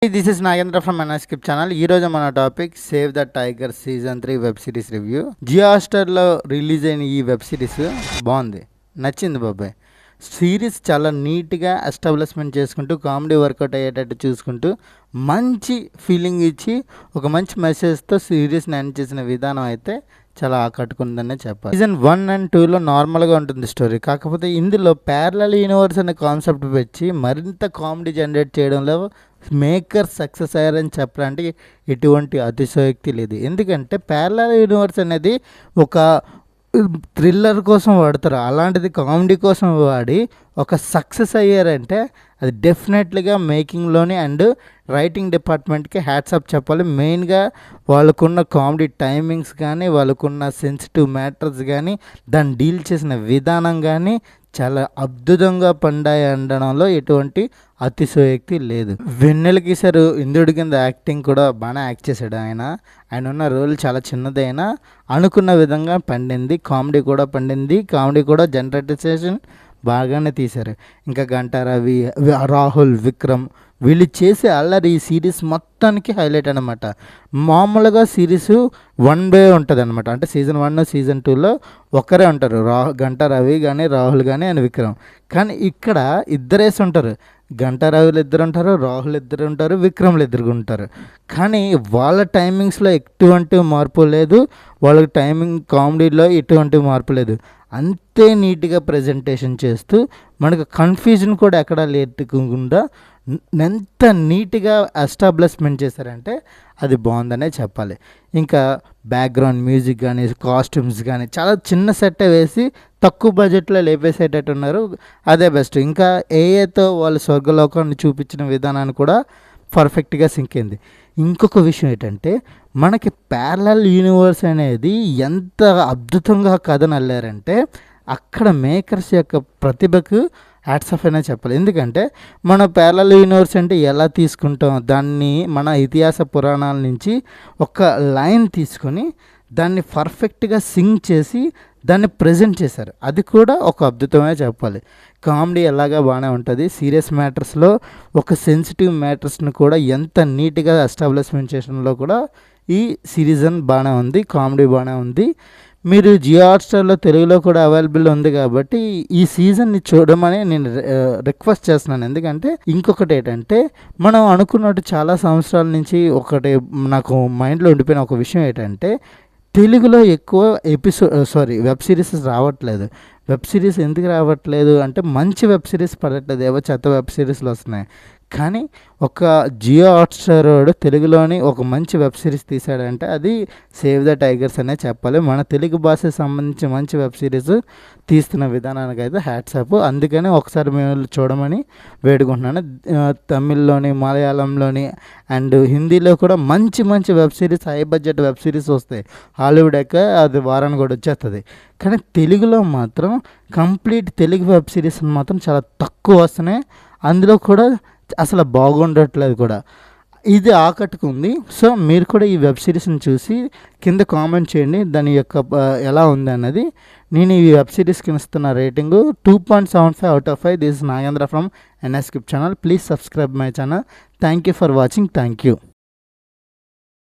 This is Nagendra from ఎన్ఎస్కిప్ channel. ఈ రోజు మన topic save the tiger season 3 web series review. Jio హాట్‌స్టార్‌లో రిలీజ్ అయిన ఈ వెబ్ సిరీస్ బాగుంది, నచ్చింది బాబాయ్. సిరీస్ చాలా నీట్గా ఎస్టాబ్లిష్మెంట్ చేసుకుంటూ కామెడీ వర్కౌట్ అయ్యేటట్టు చూసుకుంటూ మంచి ఫీలింగ్ ఇచ్చి ఒక మంచి మెసేజ్తో సిరీస్ని ఎండ్ చేసిన విధానం అయితే చాలా ఆకట్టుకుందనే చెప్పాలి. సీజన్ 1 and 2లో నార్మల్గా ఉంటుంది స్టోరీ, కాకపోతే ఇందులో ప్యారలల్ యూనివర్స్ అనే కాన్సెప్ట్ పెంచి మరింత కామెడీ జనరేట్ చేయడంలో మేకర్ సక్సెస్ అయ్యారని చెప్పడానికి ఎటువంటి అతిశయోక్తి లేదు. ఎందుకంటే ప్యారలల్ యూనివర్స్ అనేది ఒక థ్రిల్లర్ కోసం వాడతారు, అలాంటిది కామెడీ కోసం వాడి ఒక సక్సెస్ అయ్యారంటే అది డెఫినెట్లీగా మేకింగ్లోని అండ్ రైటింగ్ డిపార్ట్మెంట్కి హ్యాట్సప్ చెప్పాలి. మెయిన్గా వాళ్ళకున్న కామెడీ టైమింగ్స్ కానీ, వాళ్ళకున్న సెన్సిటివ్ మ్యాటర్స్ కానీ, దాన్ని డీల్ చేసిన విధానం కానీ చాలా అద్భుతంగా పండాయి అనడంలో ఎటువంటి అతిశయోక్తి లేదు. వెన్నెల కిషోర్ ఇంద్రుడి కింద యాక్టింగ్ కూడా బాగానే యాక్ట్ చేశాడు. ఆయన ఉన్న రోల్ చాలా చిన్నదైనా అనుకున్న విధంగా పండింది. కామెడీ కూడా పండింది, కామెడీ కూడా జనరేటేషన్ బాగానే తీశారు. ఇంకా గంటా రవి, రాహుల్, విక్రమ్ వీళ్ళు చేసే అల్లరి ఈ సిరీస్ మొత్తానికి హైలైట్ అనమాట. మామూలుగా సిరీస్ వన్ వే ఉంటుంది అనమాట, అంటే సీజన్ 1 సీజన్ 2లో ఒకరే ఉంటారు, గంటా రవి కానీ, రాహుల్ కానీ అండ్ విక్రమ్. కానీ ఇక్కడ ఇద్దరేసి ఉంటారు, గంటా రవిలు ఇద్దరు ఉంటారు, రాహుల్ ఇద్దరు ఉంటారు, విక్రమ్లు ఇద్దరు ఉంటారు. కానీ వాళ్ళ టైమింగ్స్లో ఎటువంటి మార్పు లేదు, వాళ్ళ టైమింగ్ కామెడీలో ఎటువంటి మార్పు లేదు. అంతే నీట్గా ప్రజెంటేషన్ చేస్తూ మనకు కన్ఫ్యూజన్ కూడా ఎక్కడా లేకుండా ఎంత నీట్గా ఎస్టాబ్లిష్మెంట్ చేశారంటే అది బాగుందనే చెప్పాలి. ఇంకా బ్యాక్గ్రౌండ్ మ్యూజిక్ కానీ, కాస్ట్యూమ్స్ కానీ చాలా చిన్న సెట్ వేసి తక్కువ బడ్జెట్లో లేపేసేటట్టు ఉన్నారు, అదే బెస్ట్. ఇంకా ఏఏతో వాళ్ళు స్వర్గలోకాన్ని చూపించిన విధానాన్ని కూడా పర్ఫెక్ట్గా సింక్ అయింది. ఇంకొక విషయం ఏంటంటే మనకి ప్యారలల్ యూనివర్స్ అనేది ఎంత అద్భుతంగా కథను అల్లారంటే అక్కడ మేకర్స్ యొక్క ప్రతిభకు హ్యాట్సాఫ్ అనే చెప్పాలి. ఎందుకంటే మన ప్యారలల్ యూనివర్స్ అంటే ఎలా తీసుకుంటాం, దాన్ని మన ఇతిహాస పురాణాల నుంచి ఒక లైన్ తీసుకొని దాన్ని పర్ఫెక్ట్గా సింగ్ చేసి దాన్ని ప్రజెంట్ చేశారు, అది కూడా ఒక అద్భుతమే చెప్పాలి. కామెడీ ఎలాగా బాగానే ఉంటుంది, సీరియస్ మ్యాటర్స్లో ఒక సెన్సిటివ్ మ్యాటర్స్ని కూడా ఎంత నీట్గా ఎస్టాబ్లిష్మెంట్ చేయడంలో కూడా ఈ సీరీజన్ బాగానే ఉంది, కామెడీ బాగానే ఉంది. మీరు జియో హాట్‌స్టార్‌లో తెలుగులో కూడా అవైలబుల్ ఉంది కాబట్టి ఈ సీజన్ని చూడమని నేను రిక్వెస్ట్ చేస్తున్నాను. ఎందుకంటే ఇంకొకటి ఏంటంటే మనం అనుకున్నట్టు చాలా సంవత్సరాల నుంచి ఒకటి నాకు మైండ్లో ఉండిపోయిన ఒక విషయం ఏంటంటే తెలుగులో ఎక్కువ వెబ్ సిరీస్ రావట్లేదు. వెబ్ సిరీస్ ఎందుకు రావట్లేదు అంటే మంచి వెబ్ సిరీస్ పడట్లేదు, ఏవో చెత్త వెబ్ సిరీస్లు వస్తున్నాయి. కానీ ఒక జియో హాట్‌స్టార్ తెలుగులోని ఒక మంచి వెబ్ సిరీస్ తీశాడంటే అది సేవ్ ద టైగర్స్ అనే చెప్పాలి. మన తెలుగు భాషకు సంబంధించి మంచి వెబ్ సిరీస్ తీస్తున్న విధానానికి అయితే హ్యాట్సాప్. అందుకని ఒకసారి మేము చూడమని వేడుకుంటున్నాను. తమిళ్లోని, మలయాళంలోని అండ్ హిందీలో కూడా మంచి మంచి web series, high budget web series వస్తాయి. హాలీవుడ్ ఎక్క అది వారానికి కూడా వచ్చేస్తుంది. కానీ తెలుగులో మాత్రం కంప్లీట్ తెలుగు వెబ్ సిరీస్ మాత్రం చాలా తక్కువ వస్తున్నాయి, అందులో కూడా అసలు బాగుండట్లేదు కూడా. ఇది ఆకట్టుకుంది. సో మీరు కూడా ఈ వెబ్ సిరీస్ని చూసి కింద కామెంట్ చేయండి దాని యొక్క ఎలా ఉంది అన్నది. నేను ఈ వెబ్ సిరీస్కి ఇస్తున్న rating 2.75/5. This is Nagendra from ఎన్ఎస్కిప్ channel. Please subscribe my channel. Thank you for watching. Thank you.